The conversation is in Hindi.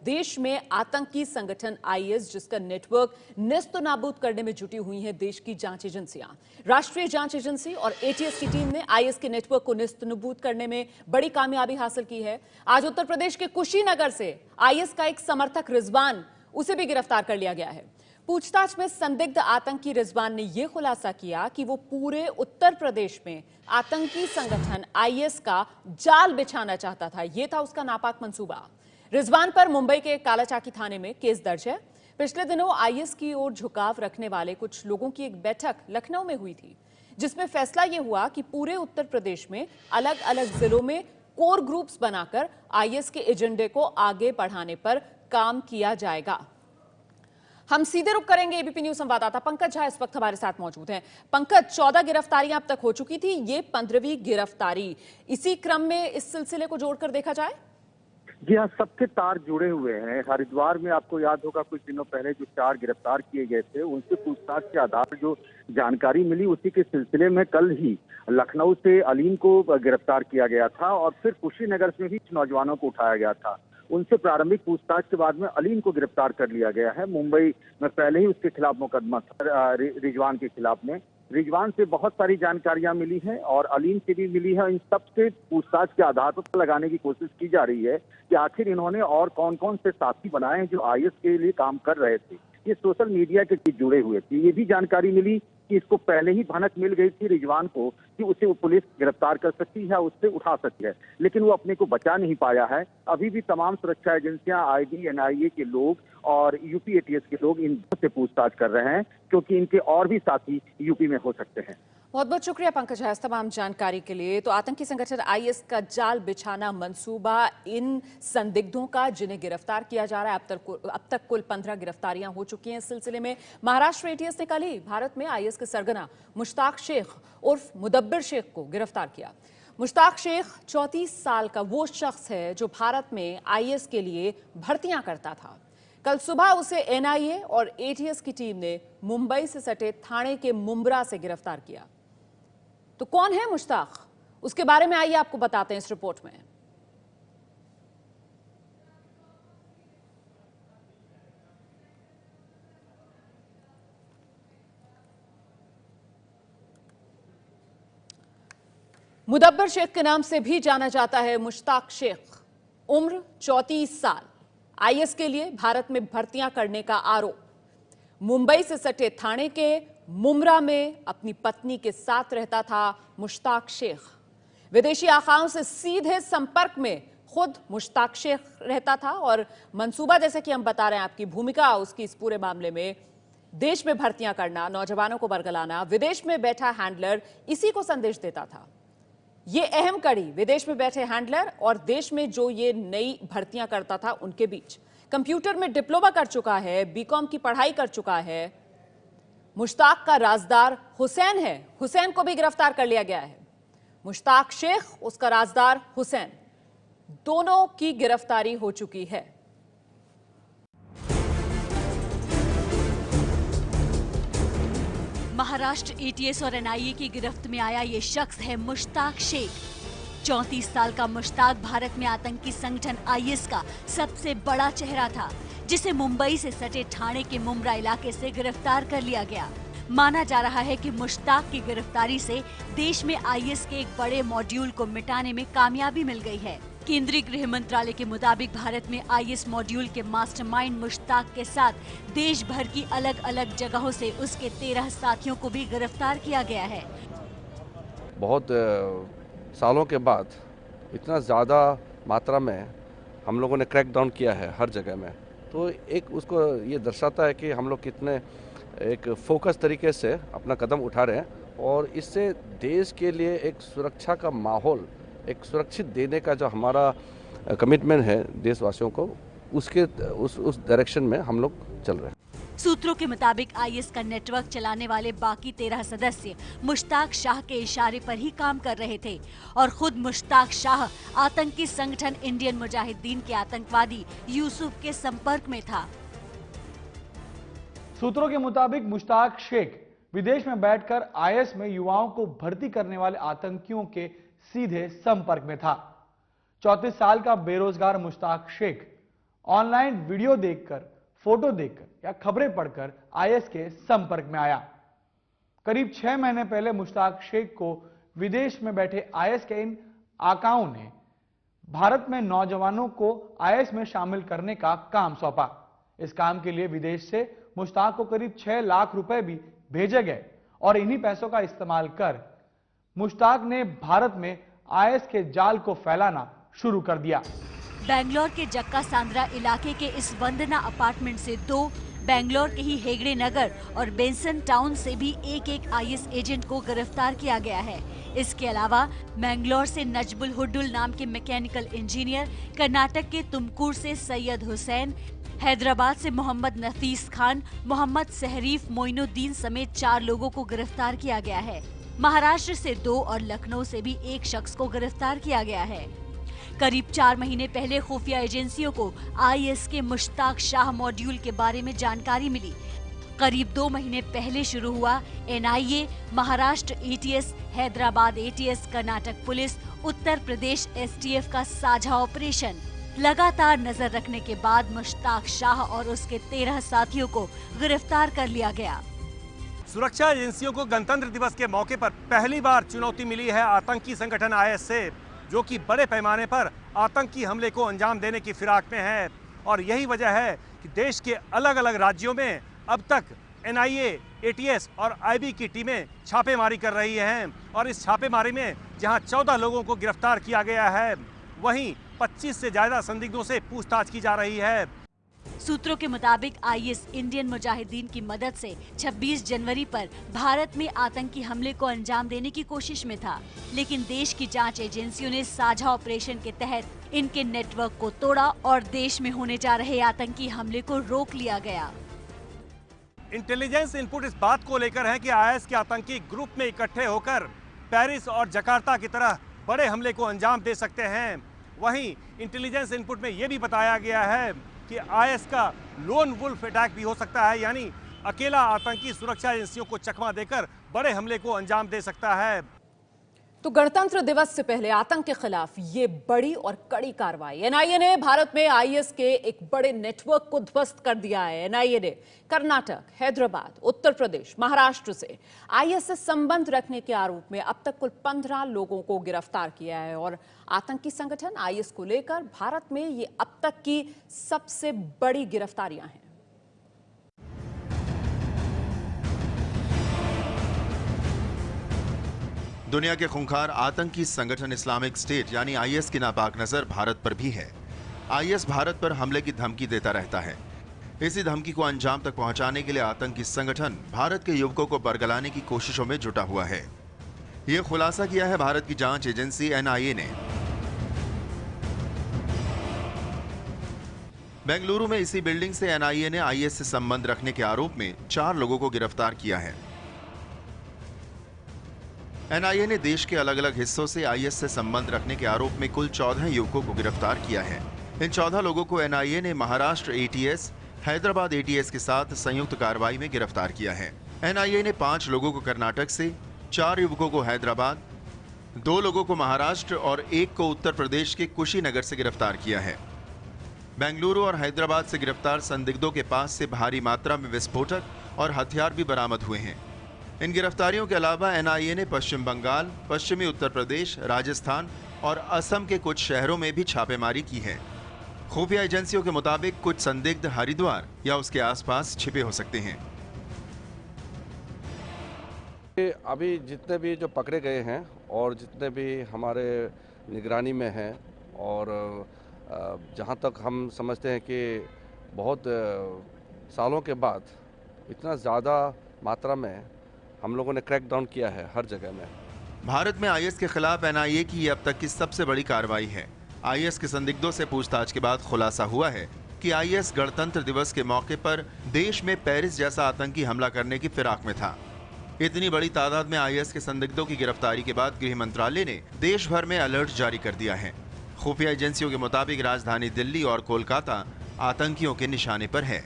देश में आतंकी संगठन आईएस, जिसका नेटवर्क नेस्त नाबूद करने में जुटी हुई हैं देश की जांच एजेंसियां। राष्ट्रीय जांच एजेंसी और एटीएस की टीम ने आईएस के नेटवर्क को नेस्त नाबूद करने में बड़ी कामयाबी हासिल की है। आज उत्तर प्रदेश के कुशीनगर से आईएस का एक समर्थक रिजवान, उसे भी गिरफ्तार कर लिया गया है। पूछताछ में संदिग्ध आतंकी रिजवान ने यह खुलासा किया कि वो पूरे उत्तर प्रदेश में आतंकी संगठन आईएस का जाल बिछाना चाहता था। यह था उसका नापाक मंसूबा। रिजवान पर मुंबई के कालाचाकी थाने में केस दर्ज है। पिछले दिनों आईएस की ओर झुकाव रखने वाले कुछ लोगों की एक बैठक लखनऊ में हुई थी, जिसमें फैसला यह हुआ कि पूरे उत्तर प्रदेश में अलग अलग जिलों में कोर ग्रुप्स बनाकर आईएस के एजेंडे को आगे बढ़ाने पर काम किया जाएगा। हम सीधे रुख करेंगे। एबीपी न्यूज संवाददाता पंकज झा इस वक्त हमारे साथ मौजूद हैं। पंकज, 14 गिरफ्तारियां अब तक हो चुकी थी, ये 15वीं गिरफ्तारी। इसी क्रम में इस सिलसिले को जोड़कर देखा जाए? जी हाँ, सबके तार जुड़े हुए हैं। हरिद्वार में आपको याद होगा कुछ दिनों पहले जो 4 गिरफ्तार किए गए थे, उनसे पूछताछ के आधार पर जो जानकारी मिली, उसी के सिलसिले में कल ही लखनऊ से अलीम को गिरफ्तार किया गया था और फिर कुशीनगर से भी नौजवानों को उठाया गया था। उनसे प्रारंभिक पूछताछ के बाद में अलीम को गिरफ्तार कर लिया गया है। मुंबई में पहले ही उसके खिलाफ मुकदमा था रिजवान के खिलाफ में। रिजवान से बहुत सारी जानकारियां मिली हैं और अलीम से भी मिली है। इन सब से पूछताछ के आधार पर लगाने की कोशिश की जा रही है कि आखिर इन्होंने और कौन कौन से साथी बनाए हैं जो आईएस के लिए काम कर रहे थे। ये सोशल मीडिया के जुड़े हुए थे। ये भी जानकारी मिली कि इसको पहले ही भनक मिल गई थी रिजवान को कि उसे पुलिस गिरफ्तार कर सकती है, उससे उठा सकती है, लेकिन वो अपने को बचा नहीं पाया है। अभी भी तमाम सुरक्षा एजेंसियां, आईबी, एनआईए के लोग और यूपी एटीएस के लोग इन से पूछताछ कर रहे हैं, क्योंकि इनके और भी साथी यूपी में हो सकते हैं। बहुत बहुत शुक्रिया पंकज झा इस तमाम जानकारी के लिए। तो आतंकी संगठन आईएस का जाल बिछाना मंसूबा इन संदिग्धों का, जिन्हें गिरफ्तार किया जा रहा है। अब तक कुल 15 गिरफ्तारियां हो चुकी हैं इस सिलसिले में। महाराष्ट्र एटीएस ने कल ही भारत में आईएस के सरगना मुश्ताक शेख उर्फ मुदब्बिर शेख को गिरफ्तार किया। मुश्ताक शेख 34 साल का वो शख्स है जो भारत में आईएस के लिए भर्तियां करता था। कल सुबह उसे एनआईए और एटीएस की टीम ने मुंबई से सटे थाने के मुंब्रा से गिरफ्तार किया। तो कौन है मुश्ताक, उसके बारे में आइए आपको बताते हैं इस रिपोर्ट में। मुदब्बिर शेख के नाम से भी जाना जाता है मुश्ताक शेख। उम्र 34 साल। आईएस के लिए भारत में भर्तियां करने का आरोप। मुंबई से सटे थाने के मुंब्रा में अपनी पत्नी के साथ रहता था मुश्ताक शेख। विदेशी आखाओं से सीधे संपर्क में खुद मुश्ताक शेख रहता था और मंसूबा, जैसे कि हम बता रहे हैं, आपकी भूमिका उसकी इस पूरे मामले में देश में भर्तियां करना, नौजवानों को बरगलाना। विदेश में बैठा हैंडलर इसी को संदेश देता था। ये अहम कड़ी विदेश में बैठे हैंडलर और देश में जो ये नई भर्तियां करता था उनके बीच। कंप्यूटर में डिप्लोमा कर चुका है, बीकॉम की पढ़ाई कर चुका है। मुश्ताक का राजदार हुसैन है। हुसैन को भी गिरफ्तार कर लिया गया है। मुश्ताक शेख, उसका राजदार हुसैन, दोनों की गिरफ्तारी हो चुकी है। महाराष्ट्र एटीएस और एनआईए की गिरफ्त में आया ये शख्स है मुश्ताक शेख। 34 साल का मुश्ताक भारत में आतंकी संगठन आईएस का सबसे बड़ा चेहरा था, जिसे मुंबई से सटे ठाणे के मुंब्रा इलाके से गिरफ्तार कर लिया गया। माना जा रहा है कि मुश्ताक की गिरफ्तारी से देश में आईएस के एक बड़े मॉड्यूल को मिटाने में कामयाबी मिल गई है। केंद्रीय गृह मंत्रालय के मुताबिक भारत में आईएस मॉड्यूल के मास्टरमाइंड मुश्ताक के साथ देश भर की अलग अलग जगहों से उसके 13 साथियों को भी गिरफ्तार किया गया है। बहुत सालों के बाद इतना ज़्यादा मात्रा में हम लोगों ने क्रैक डाउन किया है हर जगह में, तो एक उसको ये दर्शाता है कि हम लोग कितने एक फोकस तरीके से अपना कदम उठा रहे हैं और इससे देश के लिए एक सुरक्षा का माहौल, एक सुरक्षित देने का जो हमारा कमिटमेंट है देशवासियों को, उसके उस डायरेक्शन में हम लोग चल रहे हैं। सूत्रों के मुताबिक आईएस का नेटवर्क चलाने वाले बाकी 13 सदस्य मुश्ताक शाह के इशारे पर ही काम कर रहे थे और खुद मुश्ताक शाह आतंकी संगठन इंडियन मुजाहिदीन के आतंकवादी यूसुफ के संपर्क में था। सूत्रों के मुताबिक मुश्ताक शेख विदेश में बैठकर आईएस में युवाओं को भर्ती करने वाले आतंकियों के सीधे संपर्क में था। 34 साल का बेरोजगार मुश्ताक शेख ऑनलाइन वीडियो देखकर, फोटो देखकर या खबरें पढ़कर आईएस के संपर्क में आया। करीब 6 महीने पहले मुश्ताक शेख को विदेश में बैठे आईएस के इन आकाओं ने भारत में नौजवानों को आईएस में शामिल करने का काम सौंपा। इस काम के लिए विदेश से मुश्ताक को करीब 6 लाख रुपए भी भेजे गए और इन्हीं पैसों का इस्तेमाल कर मुश्ताक ने भारत में आईएस के जाल को फैलाना शुरू कर दिया। बेंगलोर के जक्का सांद्रा इलाके के इस वंदना अपार्टमेंट से 2, बेंगलोर के ही हेगड़े नगर और बेंसन टाउन से भी एक आईएस एजेंट को गिरफ्तार किया गया है। इसके अलावा मैंगलोर से नजबुल हुड्डुल नाम के मैकेनिकल इंजीनियर, कर्नाटक के तुमकुर से सैयद हुसैन, हैदराबाद से मोहम्मद नफीस खान, मोहम्मद सहरीफ मोइनुद्दीन समेत 4 लोगों को गिरफ्तार किया गया है। महाराष्ट्र से 2 और लखनऊ से भी 1 शख्स को गिरफ्तार किया गया है। करीब 4 महीने पहले खुफिया एजेंसियों को आईएस के मुश्ताक शाह मॉड्यूल के बारे में जानकारी मिली। करीब 2 महीने पहले शुरू हुआ NIA, Maharashtra ATS, Hyderabad ATS, Karnataka police, Uttar Pradesh STF का साझा ऑपरेशन। लगातार नजर रखने के बाद मुश्ताक शाह और उसके 13 साथियों को गिरफ्तार कर लिया गया। सुरक्षा एजेंसियों को गणतंत्र दिवस के मौके पर पहली बार चुनौती मिली है आतंकी संगठन आईएस से, जो कि बड़े पैमाने पर आतंकी हमले को अंजाम देने की फिराक में है। और यही वजह है कि देश के अलग अलग राज्यों में अब तक एनआईए, एटीएस और आईबी की टीमें छापेमारी कर रही हैं। और इस छापेमारी में जहां 14 लोगों को गिरफ्तार किया गया है, वहीं 25 से ज्यादा संदिग्धों से पूछताछ की जा रही है। सूत्रों के मुताबिक आईएस इंडियन मुजाहिदीन की मदद से 26 जनवरी पर भारत में आतंकी हमले को अंजाम देने की कोशिश में था, लेकिन देश की जांच एजेंसियों ने साझा ऑपरेशन के तहत इनके नेटवर्क को तोड़ा और देश में होने जा रहे आतंकी हमले को रोक लिया गया। इंटेलिजेंस इनपुट इस बात को लेकर है कि आईएस के आतंकी ग्रुप में इकट्ठे होकर पेरिस और जकार्ता की तरह बड़े हमले को अंजाम दे सकते हैं। वहीं इंटेलिजेंस इनपुट में यह भी बताया गया है कि आईएस का लोन वुल्फ अटैक भी हो सकता है, यानी अकेला आतंकी सुरक्षा एजेंसियों को चकमा देकर बड़े हमले को अंजाम दे सकता है। तो गणतंत्र दिवस से पहले आतंक के खिलाफ ये बड़ी और कड़ी कार्रवाई। एनआईए ने भारत में आईएस के एक बड़े नेटवर्क को ध्वस्त कर दिया है। एनआईए ने कर्नाटक, हैदराबाद, उत्तर प्रदेश, महाराष्ट्र से आईएस से संबंध रखने के आरोप में अब तक कुल 15 लोगों को गिरफ्तार किया है और आतंकी संगठन आईएस को लेकर भारत में ये अब तक की सबसे बड़ी गिरफ्तारियां हैं। दुनिया के खूंखार आतंकी संगठन इस्लामिक स्टेट यानी आईएस की नापाक नजर भारत पर भी है। आईएस भारत पर हमले की धमकी देता रहता है। इसी धमकी को अंजाम तक पहुंचाने के लिए आतंकी संगठन भारत के युवकों को बरगलाने की कोशिशों में जुटा हुआ है। यह खुलासा किया है भारत की जांच एजेंसी एनआईए ने। बेंगलुरु में इसी बिल्डिंग से एनआईए ने आईएस से संबंध रखने के आरोप में 4 लोगों को गिरफ्तार किया है। एनआईए ने देश के अलग अलग हिस्सों से आईएस से संबंध रखने के आरोप में कुल 14 युवकों को गिरफ्तार किया है। इन 14 लोगों को एनआईए ने महाराष्ट्र एटीएस, हैदराबाद एटीएस के साथ संयुक्त कार्रवाई में गिरफ्तार किया है। एनआईए ने 5 लोगों को कर्नाटक से, 4 युवकों को हैदराबाद, 2 लोगों को महाराष्ट्र और 1 को उत्तर प्रदेश के कुशीनगर से गिरफ्तार किया है। बेंगलुरु और हैदराबाद से गिरफ्तार संदिग्धों के पास से भारी मात्रा में विस्फोटक और हथियार भी बरामद हुए हैं। इन गिरफ्तारियों के अलावा एनआईए ने पश्चिम बंगाल, पश्चिमी उत्तर प्रदेश, राजस्थान और असम के कुछ शहरों में भी छापेमारी की है। खुफिया एजेंसियों के मुताबिक कुछ संदिग्ध हरिद्वार या उसके आसपास छिपे हो सकते हैं। अभी जितने भी जो पकड़े गए हैं और जितने भी हमारे निगरानी में हैं और जहाँ तक हम समझते हैं कि बहुत सालों के बाद इतना ज़्यादा मात्रा में हम लोगों ने क्रैक डाउन किया है हर जगह में। भारत में आईएस के खिलाफ एनआईए की अब तक की सबसे बड़ी कार्रवाई है। आईएस के संदिग्धों से पूछताछ के बाद खुलासा हुआ है कि आईएस गणतंत्र दिवस के मौके पर देश में पेरिस जैसा आतंकी हमला करने की फिराक में था। इतनी बड़ी तादाद में आईएस के संदिग्धों की गिरफ्तारी के बाद गृह मंत्रालय ने देश भर में अलर्ट जारी कर दिया है। खुफिया एजेंसियों के मुताबिक राजधानी दिल्ली और कोलकाता आतंकियों के निशाने पर है।